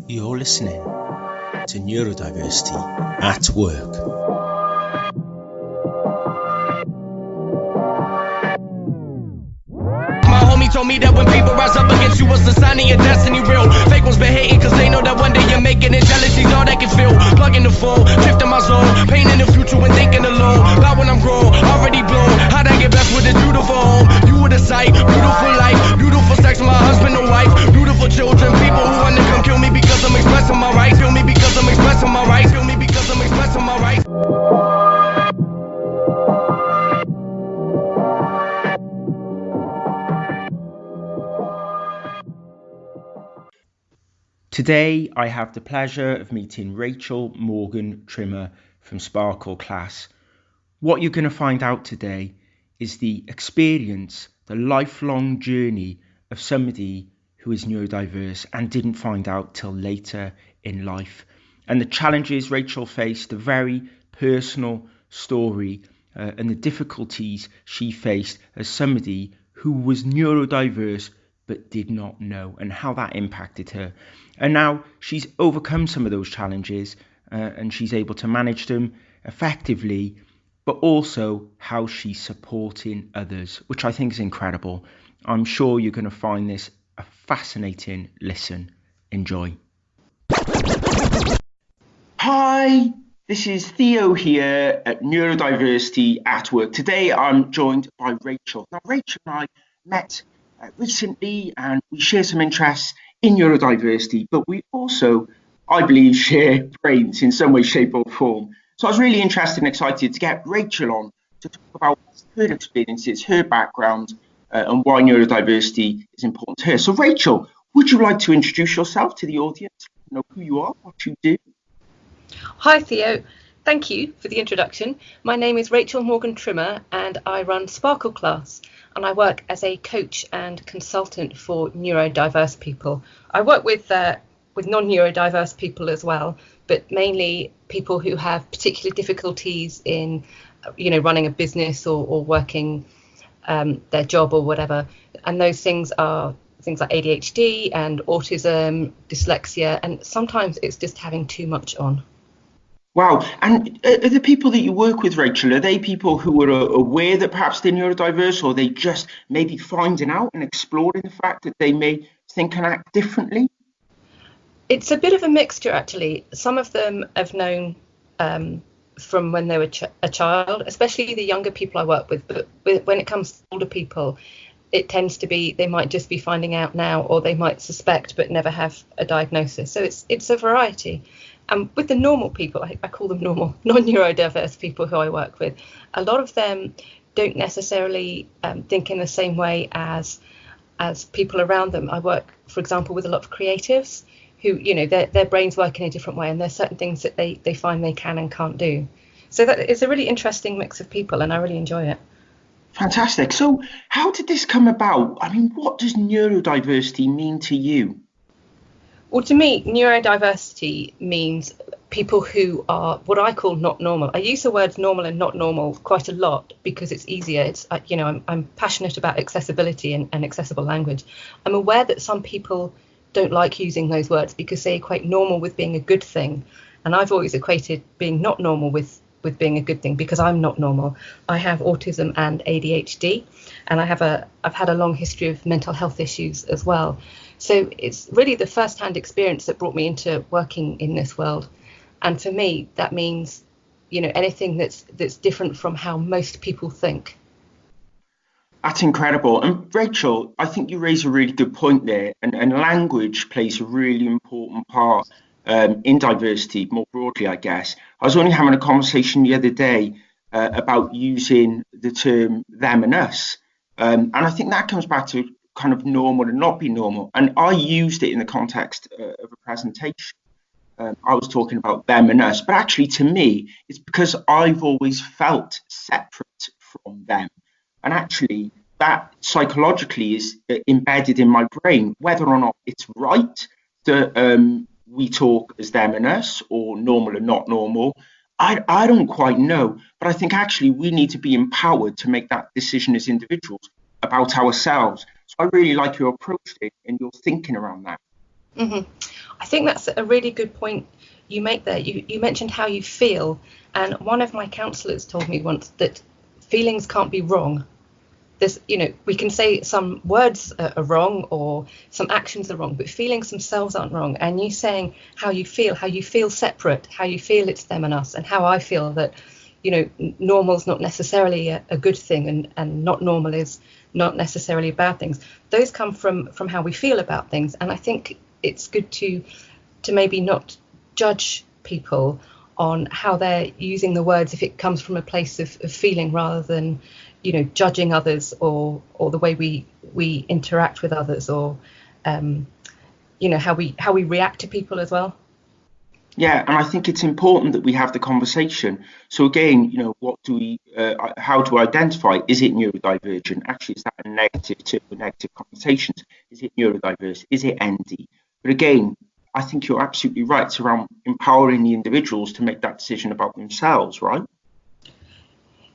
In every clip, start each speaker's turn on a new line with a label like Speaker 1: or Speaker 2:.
Speaker 1: You're listening to Neurodiversity at Work.
Speaker 2: Told me that when people rise up against you, what's the sign of your destiny real? Fake ones been hating cause they know that one day you're making it. Jealousy's all they can feel. Plugging the phone, drifting my zone, pain in the future when thinking alone. About when I'm grown, already blown. How'd I get blessed with this beautiful home? You were the sight, beautiful life, beautiful sex with my husband and wife, beautiful children, people who want to come kill me because I'm expressing my rights. Feel me because I'm expressing my rights. Feel me because I'm expressing my rights.
Speaker 3: Today, I have the pleasure of meeting Rachel Morgan Trimmer from Sparkleclass. What you're going to find out today is the experience, the lifelong journey of somebody who is neurodiverse and didn't find out till later in life. And the challenges Rachel faced, the very personal story and the difficulties she faced as somebody who was neurodiverse but did not know, and how that impacted her. And now she's overcome some of those challenges and she's able to manage them effectively, but also how she's supporting others, which I think is incredible. I'm sure you're going to find this a fascinating listen. Enjoy. Hi, this is Theo here at Neurodiversity at Work. Today I'm joined by Rachel. Now Rachel and I met recently and we share some interests in neurodiversity, but we also, I believe, share brains in some way, shape or form. So I was really interested and excited to get Rachel on to talk about her experiences, her background, and why neurodiversity is important to her. So Rachel, would you like to introduce yourself to the audience? Know who you are, what you do?
Speaker 4: Hi Theo, thank you for the introduction. My name is Rachel Morgan Trimmer and I run Sparkleclass. And I work as a coach and consultant for neurodiverse people. I work with non-neurodiverse people as well, but mainly people who have particular difficulties in, running a business or working their job or whatever. And those things are things like ADHD and autism, dyslexia, and sometimes it's just having too much on.
Speaker 3: Wow. And are the people that you work with, Rachel, are they people who are aware that perhaps they're neurodiverse, or they just maybe finding out and exploring the fact that they may think and act differently?
Speaker 4: It's a bit of a mixture, actually. Some of them have known from when they were a child, especially the younger people I work with. But when it comes to older people, it tends to be they might just be finding out now, or they might suspect but never have a diagnosis. So it's a variety. And with the normal people, I call them normal, non-neurodiverse people who I work with, a lot of them don't necessarily think in the same way as people around them. I work, for example, with a lot of creatives who, their brains work in a different way, and there's certain things that they find they can and can't do. So that it's a really interesting mix of people, and I really enjoy it.
Speaker 3: Fantastic. So how did this come about? I mean, what does neurodiversity mean to you?
Speaker 4: Well, to me, neurodiversity means people who are what I call not normal. I use the words normal and not normal quite a lot because it's easier. It's I'm passionate about accessibility and accessible language. I'm aware that some people don't like using those words because they equate normal with being a good thing. And I've always equated being not normal with being a good thing because I'm not normal. I have autism and ADHD, and I've had a long history of mental health issues as well. So it's really the first-hand experience that brought me into working in this world. And for me, that means, anything that's different from how most people think.
Speaker 3: That's incredible. And Rachel, I think you raise a really good point there. And language plays a really important part in diversity more broadly, I guess. I was only having a conversation the other day about using the term them and us. And I think that comes back to kind of normal and not be normal. And I used it in the context of a presentation. I was talking about them and us, but actually to me, it's because I've always felt separate from them. And actually that psychologically is embedded in my brain, whether or not it's right that we talk as them and us or normal and not normal. I don't quite know, but I think actually we need to be empowered to make that decision as individuals about ourselves. So I really like your approach and your thinking around that.
Speaker 4: Mm-hmm. I think that's a really good point you make there. You mentioned how you feel, and one of my counsellors told me once that feelings can't be wrong. There's, we can say some words are wrong or some actions are wrong, but feelings themselves aren't wrong. And you saying how you feel separate, how you feel it's them and us, and how I feel that, normal's not necessarily a good thing, and not normal is not necessarily bad things. Those come from how we feel about things. And I think it's good to maybe not judge people on how they're using the words if it comes from a place of feeling, rather than judging others or the way we interact with others, or how we react to people as well.
Speaker 3: Yeah, and I think it's important that we have the conversation. So again, what do we, how to identify? Is it neurodivergent? Actually, is that a negative to negative connotations? Is it neurodiverse? Is it ND? But again, I think you're absolutely right. It's around empowering the individuals to make that decision about themselves, right?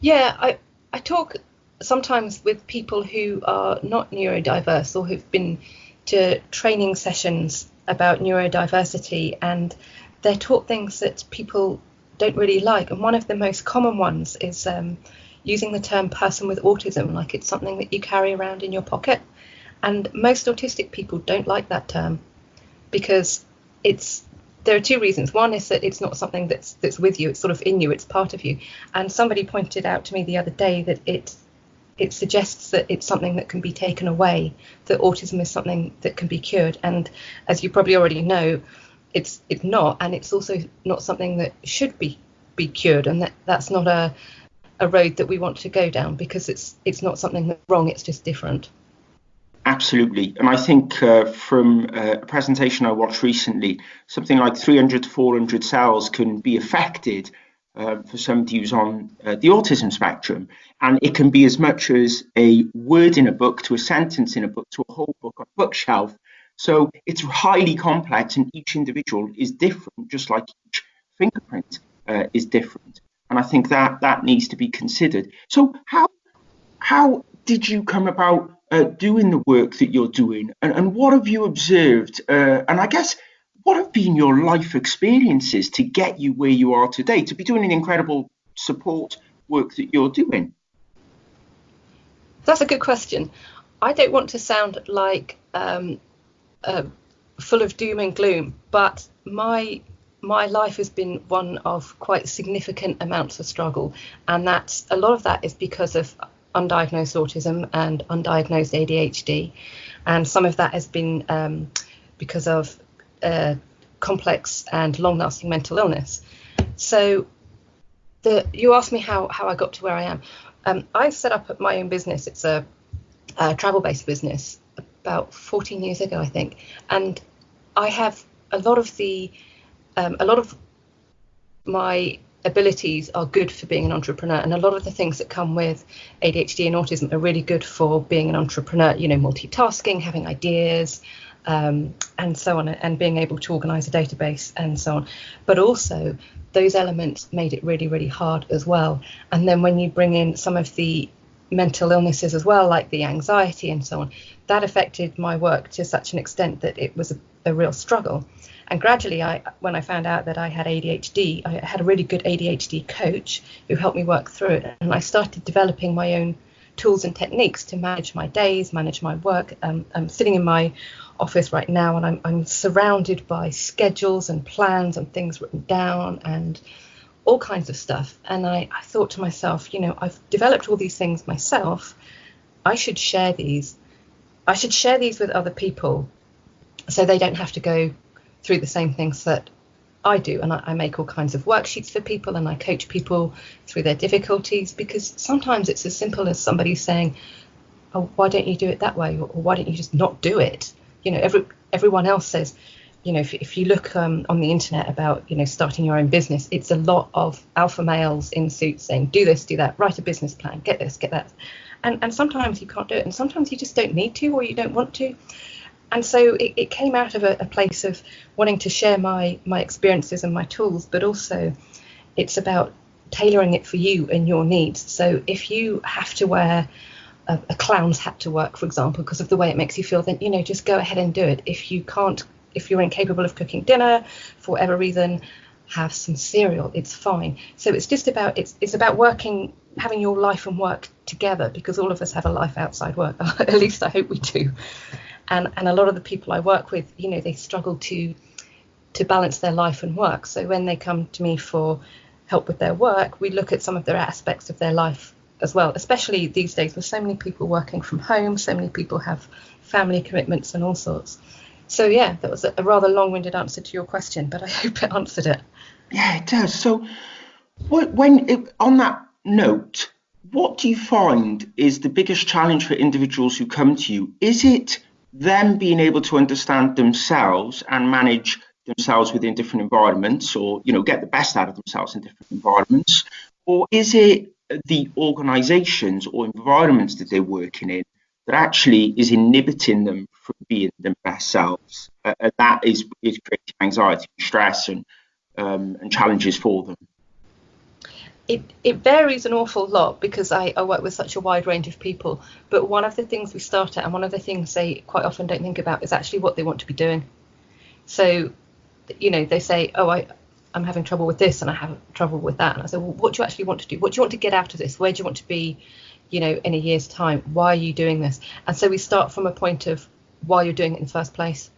Speaker 4: Yeah, I talk sometimes with people who are not neurodiverse or who've been to training sessions about neurodiversity, and they're taught things that people don't really like. And one of the most common ones is using the term person with autism, like it's something that you carry around in your pocket. And most autistic people don't like that term, because there are two reasons. One is that it's not something that's with you, it's sort of in you, it's part of you. And somebody pointed out to me the other day that it suggests that it's something that can be taken away, that autism is something that can be cured. And as you probably already know, it's not, and it's also not something that should be cured, and that's not a road that we want to go down, because it's not something that's wrong, it's just different.
Speaker 3: Absolutely. And I think from a presentation I watched recently, something like 300 to 400 cells can be affected for somebody who's on the autism spectrum. And it can be as much as a word in a book, to a sentence in a book, to a whole book on a bookshelf. So it's highly complex, and each individual is different, just like each fingerprint is different. And I think that needs to be considered. So how did you come about doing the work that you're doing, and what have you observed? And I guess, what have been your life experiences to get you where you are today, to be doing an incredible support work that you're doing?
Speaker 4: That's a good question. I don't want to sound like full of doom and gloom, but my life has been one of quite significant amounts of struggle, and a lot of that is because of undiagnosed autism and undiagnosed ADHD, and some of that has been because of complex and long-lasting mental illness. So you asked me how I got to where I am. I set up my own business. It's a travel-based business about 14 years ago, I think, and I have a lot of my abilities are good for being an entrepreneur, and a lot of the things that come with ADHD and autism are really good for being an entrepreneur, multitasking, having ideas, and so on, and being able to organize a database and so on. But also those elements made it really, really hard as well. And then when you bring in some of the mental illnesses as well, like the anxiety and so on, that affected my work to such an extent that it was a real struggle. And gradually, when I found out that I had ADHD, I had a really good ADHD coach who helped me work through it. And I started developing my own tools and techniques to manage my days, manage my work. I'm sitting in my office right now, and I'm surrounded by schedules and plans and things written down and all kinds of stuff. And I thought to myself, I've developed all these things myself. I should share these. I should share these with other people so they don't have to go through the same things that I do. And I make all kinds of worksheets for people, and I coach people through their difficulties, because sometimes it's as simple as somebody saying, oh, why don't you do it that way? Or why don't you just not do it? Everyone else says, if you look on the internet about, starting your own business, it's a lot of alpha males in suits saying, do this, do that, write a business plan, get this, get that. And sometimes you can't do it. And sometimes you just don't need to, or you don't want to. And so it came out of a place of wanting to share my experiences and my tools, but also it's about tailoring it for you and your needs. So if you have to wear a clown's hat to work, for example, because of the way it makes you feel, then, just go ahead and do it. If you can't if you're incapable of cooking dinner for whatever reason, have some cereal, it's fine. So it's just about, it's about working, having your life and work together, because all of us have a life outside work. At least I hope we do. And a lot of the people I work with, you know, they struggle to balance their life and work. So when they come to me for help with their work, we look at some of their aspects of their life as well, especially these days with so many people working from home, so many people have family commitments and all sorts. So yeah, that was a rather long-winded answer to your question, but I hope it answered it.
Speaker 3: Yeah, it does. So on that note, what do you find is the biggest challenge for individuals who come to you? Is it them being able to understand themselves and manage themselves within different environments, or, you know, get the best out of themselves in different environments? Or is it the organizations or environments that they're working in that actually is inhibiting them from being their best selves? And that is creating anxiety, stress, and challenges for them.
Speaker 4: It varies an awful lot, because I work with such a wide range of people. But one of the things we start at, and one of the things they quite often don't think about, is actually what they want to be doing. So, you know, they say, oh, I'm having trouble with this and I have trouble with that. And I say, well, what do you actually want to do? What do you want to get out of this? Where do you want to be, you know, in a year's time? Why are you doing this? And so we start from a point of why you're doing it in the first place,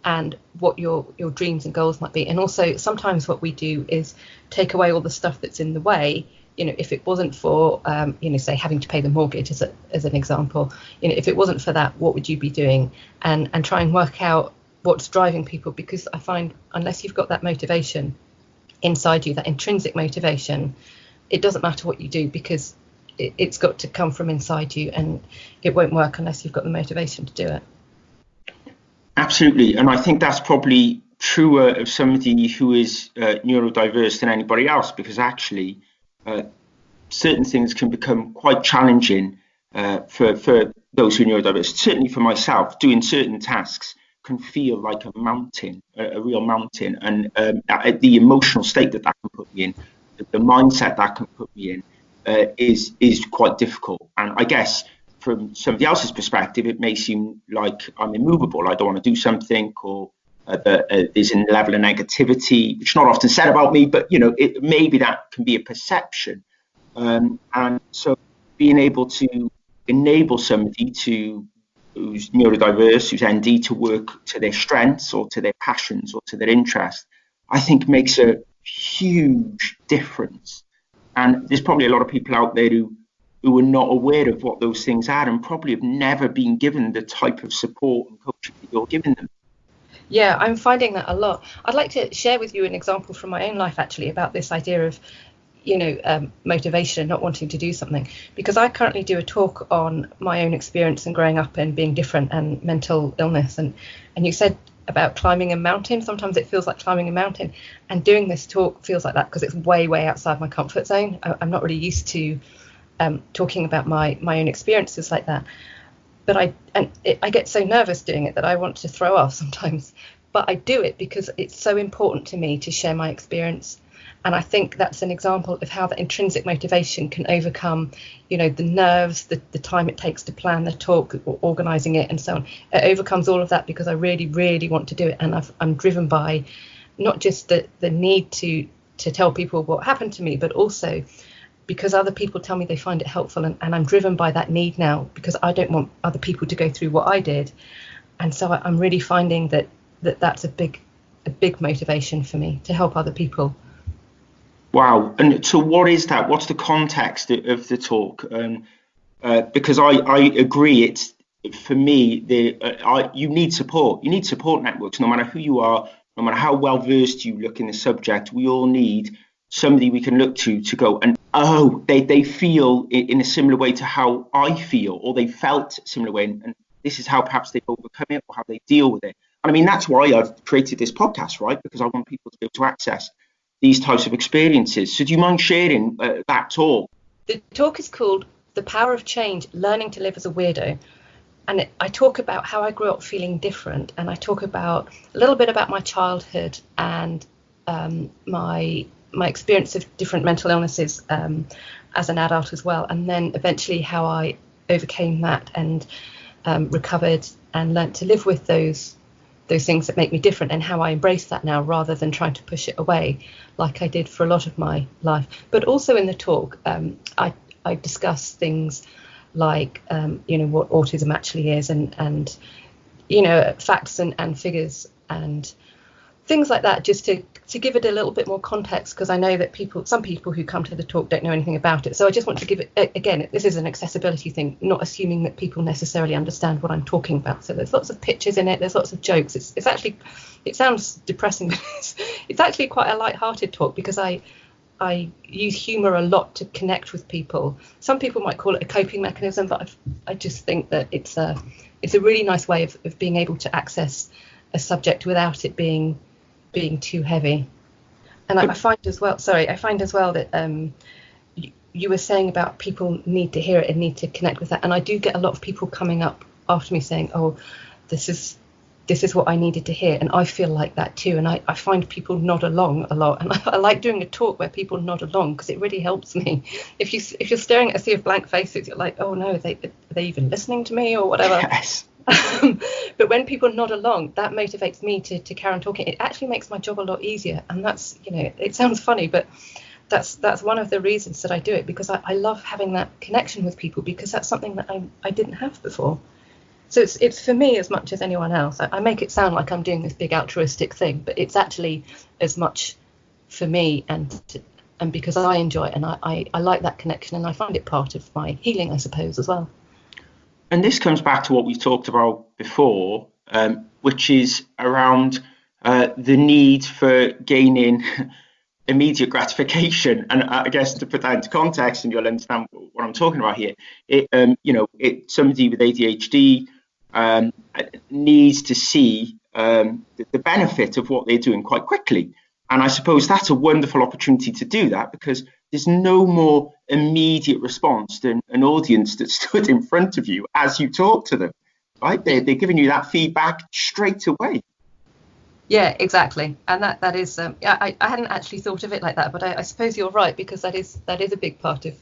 Speaker 4: and what your dreams and goals might be. And also sometimes what we do is take away all the stuff that's in the way. You know, if it wasn't for, you know, say having to pay the mortgage as an example, you know, if it wasn't for that, what would you be doing? And try and work out what's driving people, because I find unless you've got that motivation inside you, that intrinsic motivation, it doesn't matter what you do, because it's got to come from inside you, and it won't work unless you've got the motivation to do it.
Speaker 3: Absolutely. And I think that's probably truer of somebody who is neurodiverse than anybody else, because actually certain things can become quite challenging for those who are neurodiverse. Certainly for myself, doing certain tasks can feel like a mountain, a real mountain. And the emotional state that can put me in, the mindset that can put me in is quite difficult. And I guess from somebody else's perspective, it may seem like I'm immovable. I don't want to do something, or there's a level of negativity, which is not often said about me, but, you know, maybe that can be a perception. And so being able to enable somebody who's neurodiverse, who's ND, to work to their strengths or to their passions or to their interests, I think makes a huge difference. And there's probably a lot of people out there who are not aware of what those things are, and probably have never been given the type of support and coaching that you're giving them.
Speaker 4: Yeah, I'm finding that a lot. I'd like to share with you an example from my own life, actually, about this idea of, you know, motivation and not wanting to do something, because I currently do a talk on my own experience and growing up and being different and mental illness. And you said about climbing a mountain. Sometimes it feels like climbing a mountain, and doing this talk feels like that, because it's way outside my comfort zone. I'm not really used to talking about my own experiences like that. But I get so nervous doing it that I want to throw up sometimes. But I do it because it's so important to me to share my experience. And I think that's an example of how the intrinsic motivation can overcome, you know, the nerves, the time it takes to plan the talk, or organising it and so on. It overcomes all of that because I really want to do it. And I'm driven by not just the need to tell people what happened to me, but also because other people tell me they find it helpful, and I'm driven by that need now, because I don't want other people to go through what I did. And so I'm really finding that's a big motivation for me, to help other people.
Speaker 3: Wow. And so what is that? What's the context of the talk? Because I agree, it's, for me, you need support. You need support networks, no matter who you are, no matter how well versed you look in the subject. We all need somebody we can look to go, and they feel in a similar way to how I feel, or they felt a similar way, and this is how perhaps they've overcome it, or how they deal with it. And I mean, that's why I've created this podcast, right? Because I want people to be able to access these types of experiences. So do you mind sharing that talk?
Speaker 4: The talk is called The Power of Change, Learning to Live as a Weirdo. And I talk about how I grew up feeling different, and I talk about a little bit about my childhood and my experience of different mental illnesses as an adult as well, and then eventually how I overcame that and recovered and learnt to live with those those things that make me different, and how I embrace that now rather than trying to push it away like I did for a lot of my life. But also in the talk, I discuss things like, what autism actually is, and facts and figures and things like that, just to give it a little bit more context, because I know that some people who come to the talk don't know anything about it. So I just want to give it, again, this is an accessibility thing, not assuming that people necessarily understand what I'm talking about. So there's lots of pictures in it, there's lots of jokes. It's actually, it sounds depressing, but it's actually quite a light-hearted talk, because I use humour a lot to connect with people. Some people might call it a coping mechanism, but I just think that it's a really nice way of being able to access a subject without it being too heavy. And I find as well that you were saying about people need to hear it and need to connect with that, and I do get a lot of people coming up after me saying, oh, this is what I needed to hear, and I feel like that too. And I find people nod along a lot, and I like doing a talk where people nod along, because it really helps me. If you're staring at a sea of blank faces, you're like, oh no, are they even listening to me or whatever?
Speaker 3: Yes.
Speaker 4: But when people nod along, that motivates me to carry on talking. It actually makes my job a lot easier, and that's, it sounds funny, but that's one of the reasons that I do it, because I love having that connection with people, because that's something that I didn't have before. So it's for me as much as anyone else. I make it sound like I'm doing this big altruistic thing, but it's actually as much for me and because I enjoy it, and I like that connection, and I find it part of my healing, I suppose, as well.
Speaker 3: And this comes back to what we talked about before, which is around the need for gaining immediate gratification. And I guess to put that into context, and you'll understand what I'm talking about here, somebody with ADHD needs to see the benefit of what they're doing quite quickly. And I suppose that's a wonderful opportunity to do that, because there's no more immediate response than an audience that stood in front of you as you talk to them, right? They're giving you that feedback straight away.
Speaker 4: Yeah, exactly. And that is, I hadn't actually thought of it like that, but I suppose you're right, because that is a big part of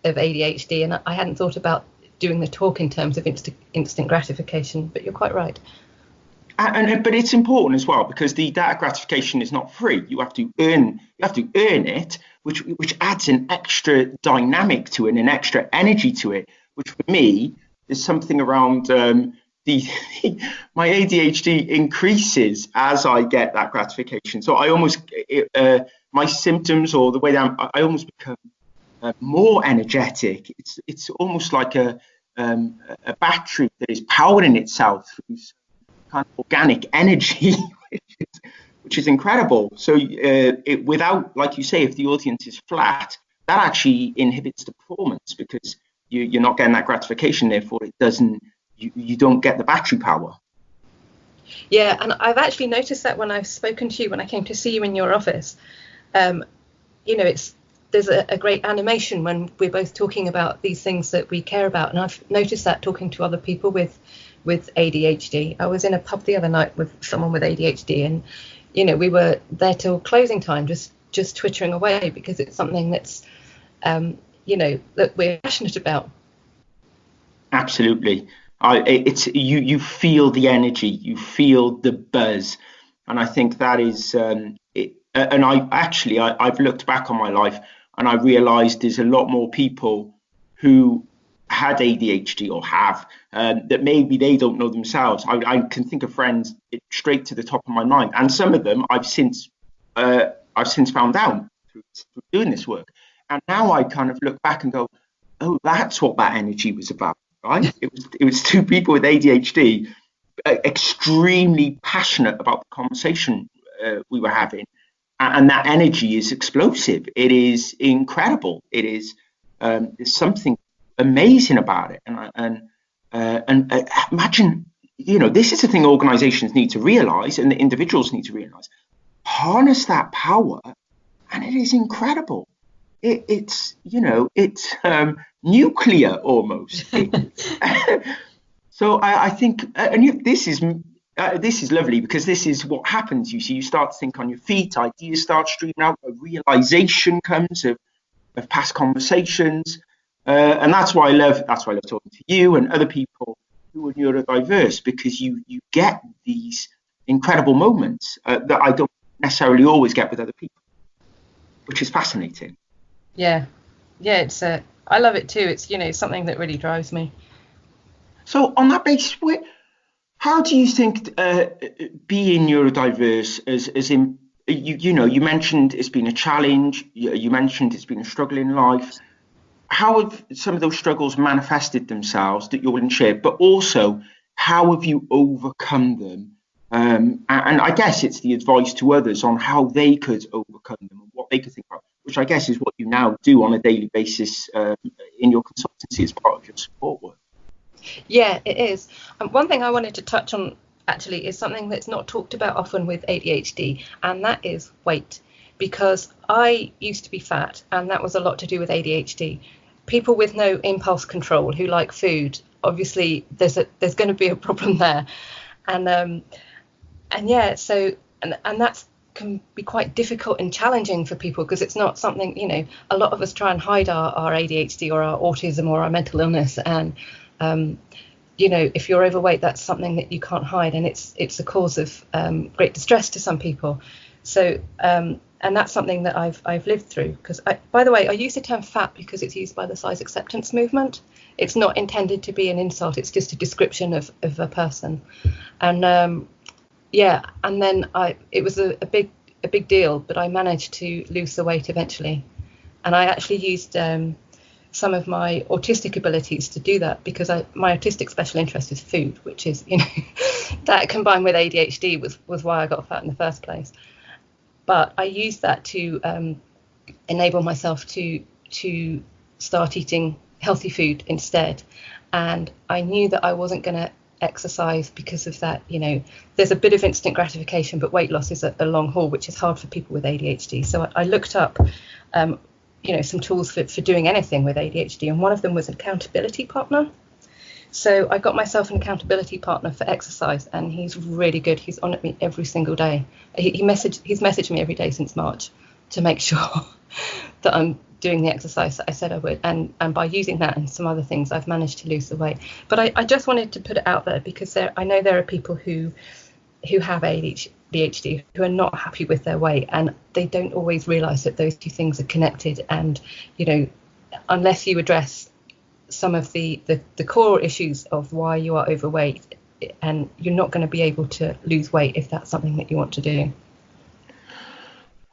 Speaker 4: ADHD. And I hadn't thought about doing the talk in terms of instant gratification, but you're quite right.
Speaker 3: But it's important as well, because that gratification is not free. You have to earn it, which adds an extra dynamic to it, and an extra energy to it, which for me is something around my ADHD increases as I get that gratification. So I almost my symptoms, or the way that I almost become more energetic. It's almost like a battery that is powering itself through kind of organic energy, which is incredible. So without, like you say, if the audience is flat, that actually inhibits the performance, because you're not getting that gratification. Therefore, you don't get the battery power.
Speaker 4: Yeah, and I've actually noticed that when I've spoken to you, when I came to see you in your office, there's a great animation when we're both talking about these things that we care about. And I've noticed that talking to other people with ADHD. I was in a pub the other night with someone with ADHD, and we were there till closing time, just twittering away, because it's something that's that we're passionate about.
Speaker 3: Absolutely. You feel the energy, you feel the buzz, and I think that is it. And I've looked back on my life, and I realized there's a lot more people who had ADHD or have that maybe they don't know themselves. I can think of friends straight to the top of my mind, and some of them I've since found out through doing this work. And now I kind of look back and go, oh, that's what that energy was about, right? It was two people with ADHD, extremely passionate about the conversation we were having, and that energy is explosive. It is incredible. It is there's something amazing about it, and imagine, this is the thing organizations need to realize, and the individuals need to realize. Harness that power, and it is incredible. It's nuclear almost. So I think, and this is lovely, because this is what happens. You start to think on your feet, ideas start streaming out, a realization comes of past conversations. And that's why I love talking to you and other people who are neurodiverse, because you get these incredible moments that I don't necessarily always get with other people, which is fascinating.
Speaker 4: Yeah, it's I love it too. It's, something that really drives me.
Speaker 3: So on that basis, how do you think being neurodiverse as in you mentioned it's been a challenge, you mentioned it's been a struggle in life. How have some of those struggles manifested themselves that you're willing to share, but also how have you overcome them? And I guess it's the advice to others on how they could overcome them and what they could think about, which I guess is what you now do on a daily basis in your consultancy as part of your support work.
Speaker 4: Yeah, it is. One thing I wanted to touch on actually is something that's not talked about often with ADHD, and that is weight. Because I used to be fat, and that was a lot to do with ADHD. People with no impulse control who like food, obviously there's going to be a problem there, and yeah, so and that's can be quite difficult and challenging for people because it's not something, a lot of us try and hide our ADHD or our autism or our mental illness, and if you're overweight, that's something that you can't hide, and it's a cause of great distress to some people. So and that's something that I've lived through, because by the way, I use the term fat because it's used by the size acceptance movement. It's not intended to be an insult, it's just a description of a person. And and then it was a big deal, but I managed to lose the weight eventually. And I actually used some of my autistic abilities to do that, because my autistic special interest is food, which is, that combined with ADHD was why I got fat in the first place. But I used that to enable myself to start eating healthy food instead. And I knew that I wasn't going to exercise because of that. There's a bit of instant gratification, but weight loss is a long haul, which is hard for people with ADHD. So I looked up, some tools for doing anything with ADHD. And one of them was an accountability partner. So I got myself an accountability partner for exercise, and he's really good. He's on at me every single day. He's messaged me every day since March to make sure that I'm doing the exercise that I said I would. And by using that and some other things, I've managed to lose the weight. But I just wanted to put it out there because I know there are people who have ADHD who are not happy with their weight, and they don't always realise that those two things are connected. And, unless you address some of the core issues of why you are overweight, and you're not going to be able to lose weight if that's something that you want to do.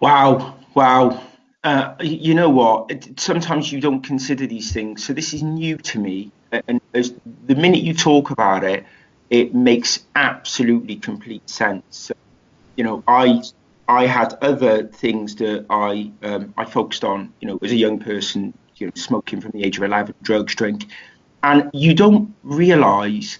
Speaker 3: Wow. You know what? Sometimes you don't consider these things. So this is new to me. And the minute you talk about it, it makes absolutely complete sense. I had other things that I focused on, as a young person, smoking from the age of 11, drugs, drink. And you don't realise,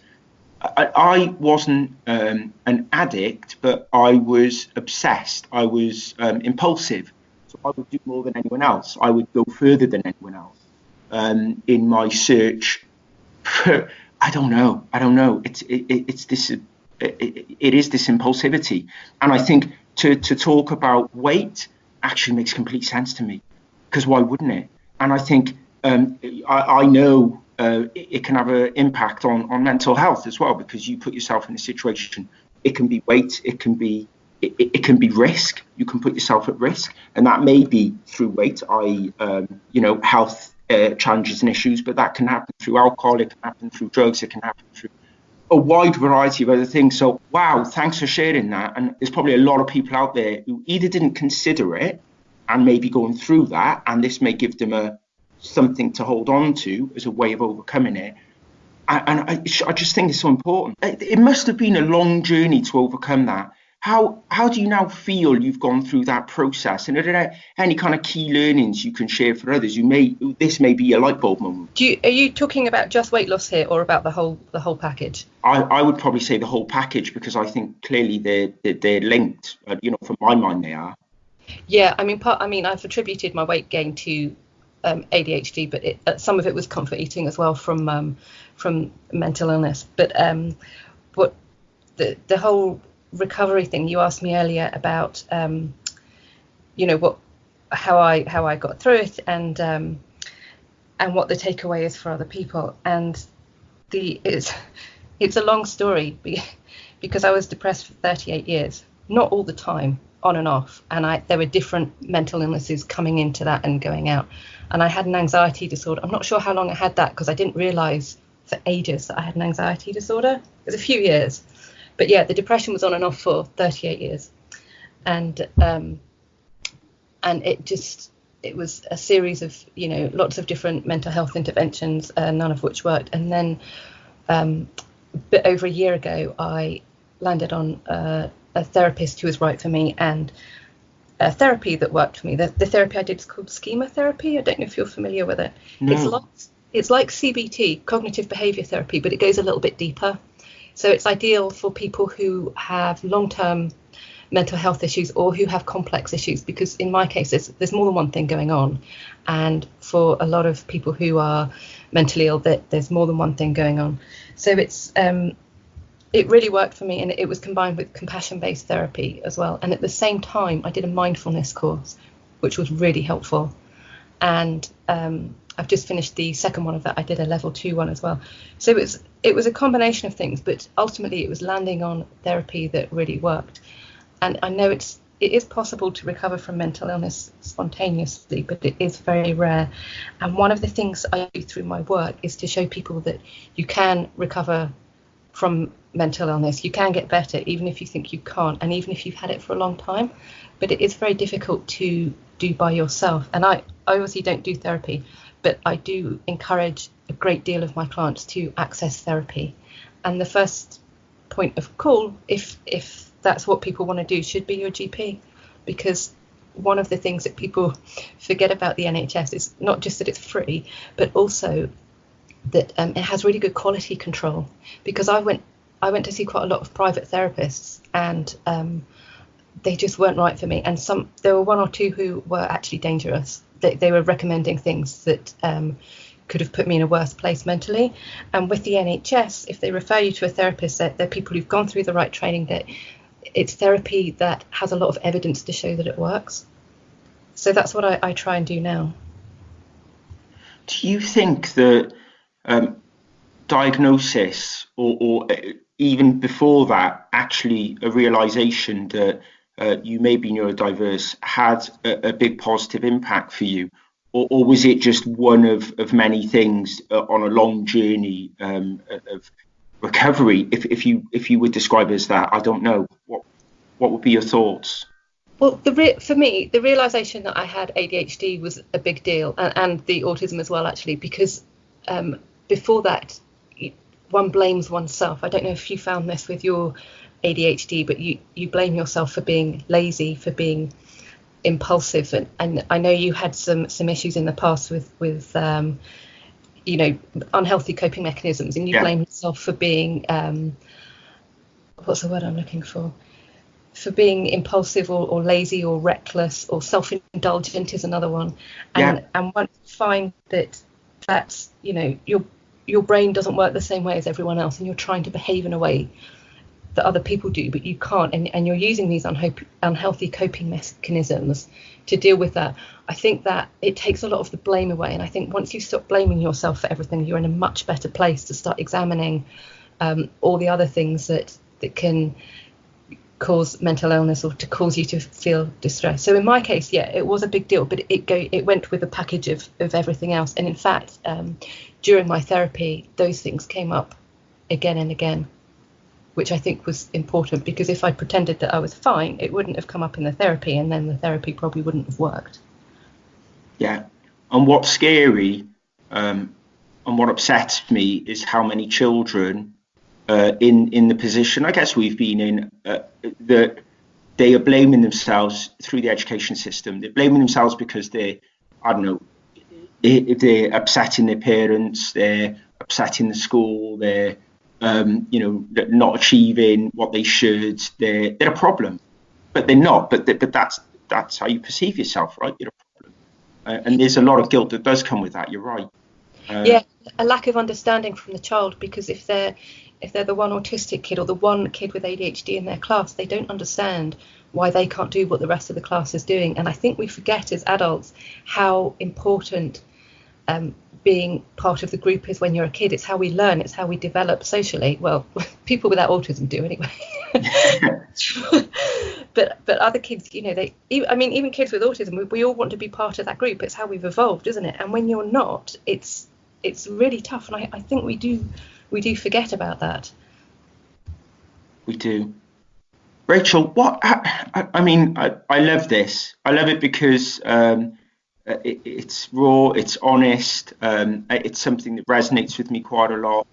Speaker 3: I wasn't an addict, but I was obsessed. I was impulsive. So I would do more than anyone else. I would go further than anyone else in my search for, I don't know. It's this. It is this impulsivity, and I think to talk about weight actually makes complete sense to me, because why wouldn't it? And I think I know it can have an impact on mental health as well, because you put yourself in a situation. It can be weight, it can be risk. You can put yourself at risk, and that may be through weight, health challenges and issues, but that can happen through alcohol, it can happen through drugs, it can happen through a wide variety of other things. So wow, thanks for sharing that. And there's probably a lot of people out there who either didn't consider it and maybe going through that, and this may give them something to hold on to as a way of overcoming it. And I just think it's so important. It must have been a long journey to overcome that. How do you now feel you've gone through that process? And are there any kind of key learnings you can share for others? This may be a light bulb moment.
Speaker 4: Are you talking about just weight loss here, or about the whole package?
Speaker 3: I would probably say the whole package, because I think clearly they're linked. From my mind they are.
Speaker 4: Yeah, I've attributed my weight gain to ADHD, but some of it was comfort eating as well from mental illness. But the whole recovery thing, you asked me earlier about how I got through it, and what the takeaway is for other people. And It's a long story because I was depressed for 38 years, not all the time, on and off, and there were different mental illnesses coming into that and going out, and I had an anxiety disorder. I'm not sure how long I had that because I didn't realise for ages that I had an anxiety disorder. It was a few years, but yeah, the depression was on and off for 38 years, and it was a series of, you know, lots of different mental health interventions, none of which worked, and then a bit over a year ago I landed on a therapist who was right for me, and a therapy that worked for me. The therapy I did is called schema therapy. I don't know if you're familiar with it.
Speaker 3: No.
Speaker 4: It's like CBT, cognitive behaviour therapy, but it goes a little bit deeper. So it's ideal for people who have long-term mental health issues or who have complex issues, because in my case there's more than one thing going on, and for a lot of people who are mentally ill, there's more than one thing going on. So it really worked for me, and it was combined with compassion-based therapy as well. And at the same time, I did a mindfulness course, which was really helpful. And I've just finished the second one of that. I did a level 2 one as well. So it was a combination of things, but ultimately it was landing on therapy that really worked. And I know it is possible to recover from mental illness spontaneously, but it is very rare. And one of the things I do through my work is to show people that you can recover from mental illness. You can get better, even if you think you can't, and even if you've had it for a long time. But it is very difficult to do by yourself. And I obviously don't do therapy, but I do encourage a great deal of my clients to access therapy. And the first point of call, if that's what people want to do, should be your GP, because one of the things that people forget about the NHS is not just that it's free, but also that it has really good quality control. Because I went to see quite a lot of private therapists, and they just weren't right for me. And there were one or two who were actually dangerous. They were recommending things that could have put me in a worse place mentally. And with the NHS, if they refer you to a therapist, they're people who've gone through the right training, that it's therapy that has a lot of evidence to show that it works. So that's what I try and do now.
Speaker 3: Do you think that diagnosis or even before that, actually a realization that you may be neurodiverse had a big positive impact for you? Or was it just one of many things on a long journey of recovery? If you would describe it as that, I don't know. What would be your thoughts?
Speaker 4: Well, for me, the realization that I had ADHD was a big deal, and the autism as well, actually, because before that, one blames oneself. I don't know if you found this with your ADHD, but you blame yourself for being lazy, for being impulsive, and I know you had some issues in the past with unhealthy coping mechanisms, and you blame yourself for being what's the word I'm looking for being impulsive or lazy or reckless or self-indulgent is another one. And once you find that's your brain doesn't work the same way as everyone else, and you're trying to behave in a way that other people do, but you can't, and you're using these unhealthy coping mechanisms to deal with that. I think that it takes a lot of the blame away, and I think once you stop blaming yourself for everything, you're in a much better place to start examining all the other things that can cause mental illness or to cause you to feel distress. So in my case, it was a big deal, but it went with a package of everything else. And in fact, during my therapy, those things came up again and again, which I think was important, because if I pretended that I was fine, it wouldn't have come up in the therapy, and then the therapy probably wouldn't have worked. Yeah.
Speaker 3: And what's scary and what upsets me is how many children in the position I guess we've been in, that they are blaming themselves through the education system. They're blaming themselves because they're upsetting their parents, they're upsetting the school, they're not achieving what they should. They're a problem, but they're not. But that's how you perceive yourself, right? You're a problem, and there's a lot of guilt that does come with that. You're right.
Speaker 4: A lack of understanding from the child, because if they're the one autistic kid or the one kid with ADHD in their class, they don't understand why they can't do what the rest of the class is doing. And I think we forget as adults how important being part of the group is when you're a kid. It's how we learn. It's how we develop socially. Well, people without autism do anyway. but other kids, you know, even kids with autism, we all want to be part of that group. It's how we've evolved, isn't it? And when you're not, it's really tough. And I think we do forget about that.
Speaker 3: We do. Rachel, I love this. I love it because it's raw, it's honest, it's something that resonates with me quite a lot.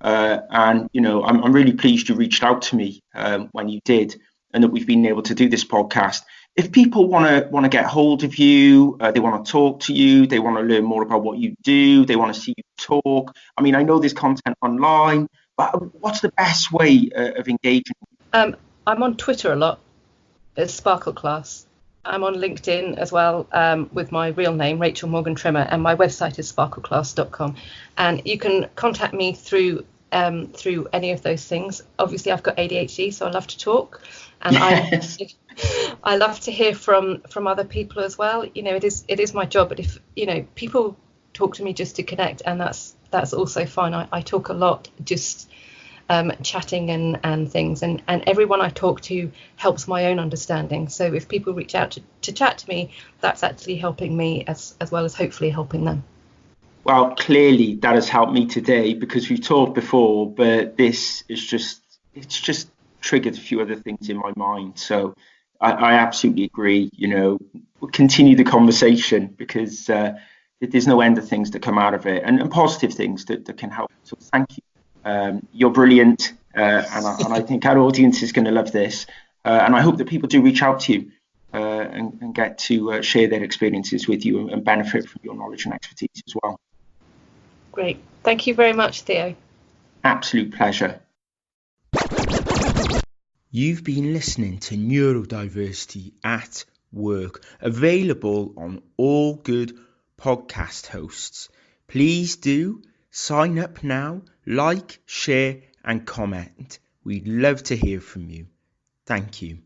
Speaker 3: And, you know, I'm really pleased you reached out to me when you did, and that we've been able to do this podcast. If people want to get hold of you, they want to talk to you, they want to learn more about what you do, they want to see you talk. I mean, I know there's content online, but what's the best way of engaging?
Speaker 4: I'm on Twitter a lot as Sparkleclass. I'm on LinkedIn as well with my real name, Rachel Morgan Trimmer, and my website is sparkleclass.com. And you can contact me through any of those things. Obviously, I've got ADHD, so I love to talk, and yes. I love to hear from other people as well. You know, it is my job. But if, you know, people talk to me just to connect, and that's also fine. I talk a lot, just chatting and things, and everyone I talk to helps my own understanding. So if people reach out to chat to me, that's actually helping me as well as hopefully helping them.
Speaker 3: Well, clearly that has helped me today, because we've talked before, but this is just triggered a few other things in my mind. So I absolutely agree. You know, we'll continue the conversation, because there's no end of things that come out of it, and positive things that can help. So thank you. You're brilliant, and I think our audience is going to love this, and I hope that people do reach out to you and get to share their experiences with you and benefit from your knowledge and expertise as well.
Speaker 4: Great. Thank you very much, Theo.
Speaker 3: Absolute pleasure.
Speaker 1: You've been listening to Neurodiversity at Work, available on all good podcast hosts. Please do sign up now, like, share and comment. We'd love to hear from you. Thank you.